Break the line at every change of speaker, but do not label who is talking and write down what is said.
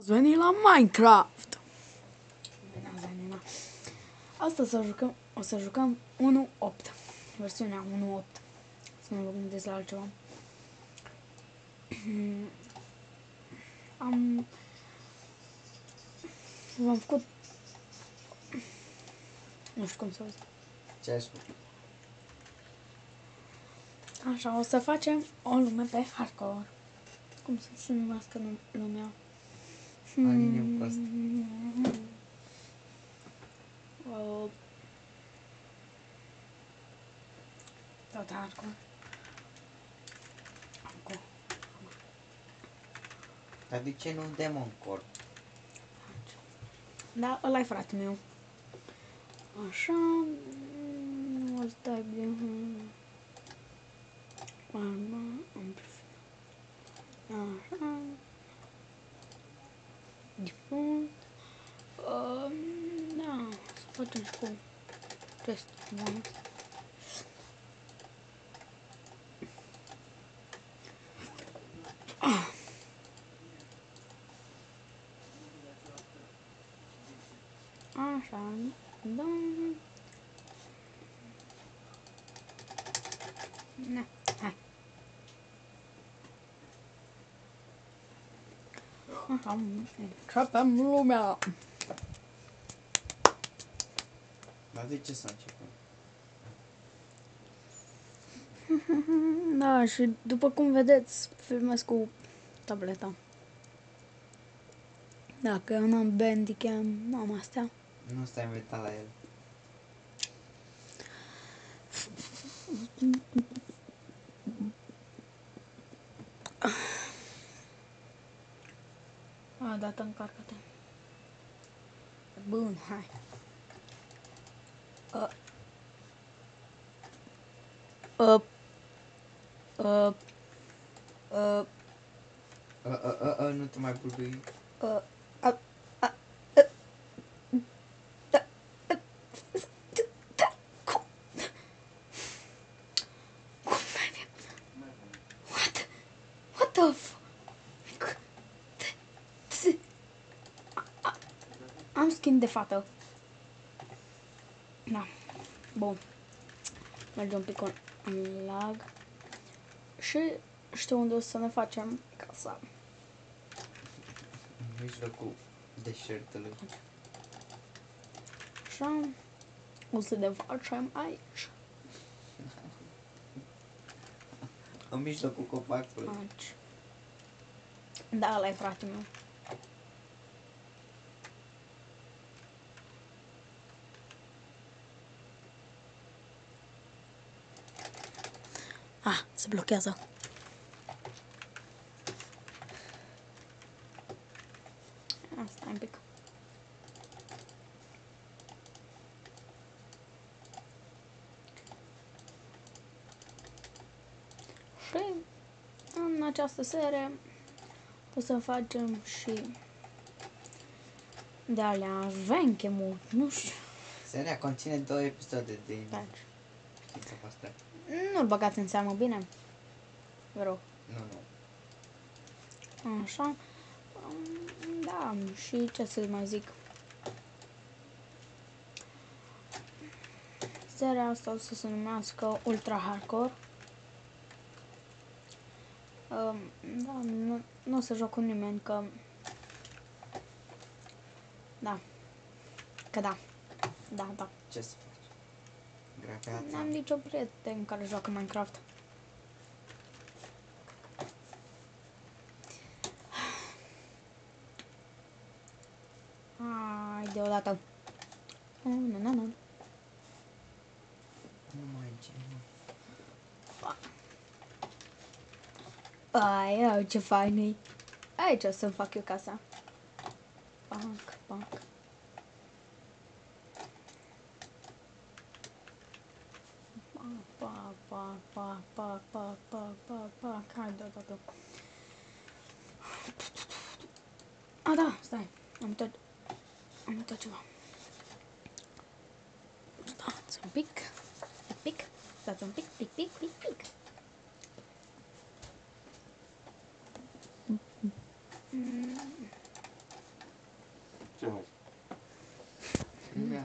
Ați venit la Minecraft! Bine ați venit la... Astăzi o să jucăm 1.8. Versiunea 1.8. Să nu vă gândiți la altceva. V-am făcut... Nu știu cum să zic.
Ce ai făcut?
Așa, o să facem o lume pe hardcore. Cum să se numească lumea?
Aliniu prost.
Tot hardcore. Acum.
Dar de ce nu Demon Core?
Da, ăla-i frate meu. Așa... Alt type de... Arma... Așa... Default... Da, să facem și cu test. Așa, da. Na, hai. Așa, începem lumea.
Dar de ce să începem?
Da, și după cum vedeți, filmez cu tableta. Dacă eu n-am Bandicam, am astea.
Nu stai invitat la el.
A, dată încarcă-te. Bun, hai.
Nu te mai bulbui.
What the fuck? Am skin de fată. Da. Bun. Mergem un pic în lag. Și știu unde o să ne facem casa.
În mijlocul deșertului.
Așa. O să ne facem aici.
În mijlocul copacului.
Aici. Da, ăla e frate meu. Ah, se blochează. Asta un pic. Și în această serie o să facem și de alea veche mult, nu știu.
Seria conține 2 episoade din
Taci.
știința voastră.
Nu-l băgați în seamă, bine? Vă rog.
Nu.
Așa. Da, și ce să mai zic. Seria asta o să se numească Ultra Hardcore. Da, nu o să joc cu nimeni, că... Da. Că da. Da.
Ce să faci? Grea viața.
N-am nicio prieten care joacă Minecraft. Hai, deodată. Nu.
Nu mai încerc.
Ai, ce fain e. Aici o să-mi fac eu casa. Pac. Pac. Hai, deodată. A, da, stai. Am uitat ceva. Stați un pic. Stați un pic.
Ce mai?
Nu vreau.